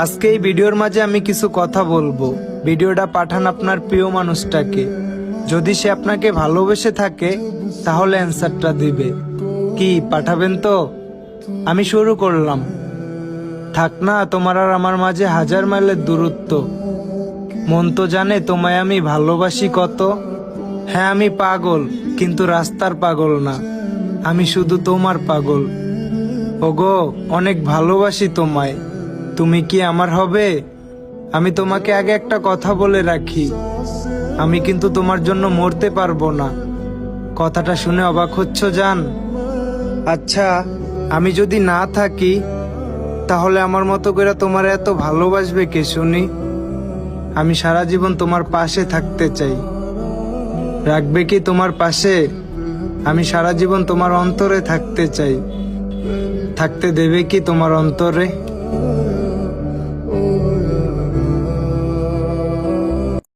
আজকে এই ভিডিওর মাঝে আমি কিছু কথা বলবো। ভিডিওটা পাঠান আপনার প্রিয় মানুষটাকে। যদি সে আপনাকে ভালোবেসে থাকে তাহলে অ্যান্সারটা দিবে। কি পাঠাবেন তো? আমি শুরু করলাম। থাক না তোমার আর আমার মাঝে 1000 মাইলের দূরত্ব। মন তো জানে তোমায় আমি ভালোবাসি কত। হ্যাঁ আমি পাগল, কিন্তু রাস্তার পাগল না, আমি শুধু তোমার পাগল। ওগো অনেক ভালোবাসি তোমায়, তুমি কি আমার হবে? আমি তোমাকে আগে একটা কথা বলে রাখি, আমি কিন্তু তোমার জন্য মরতে পারবো না। কথাটা শুনে অবাক হচ্ছ জান? আচ্ছা, আমি যদি না থাকি তাহলে আমার মতো করে তোমার এত ভালোবাসবে কে শুনি? আমি সারা জীবন তোমার পাশে থাকতে চাই। রাখবে কি তোমার পাশে? আমি সারা জীবন তোমার অন্তরে থাকতে চাই। থাকতে দেবে কি তোমার অন্তরে?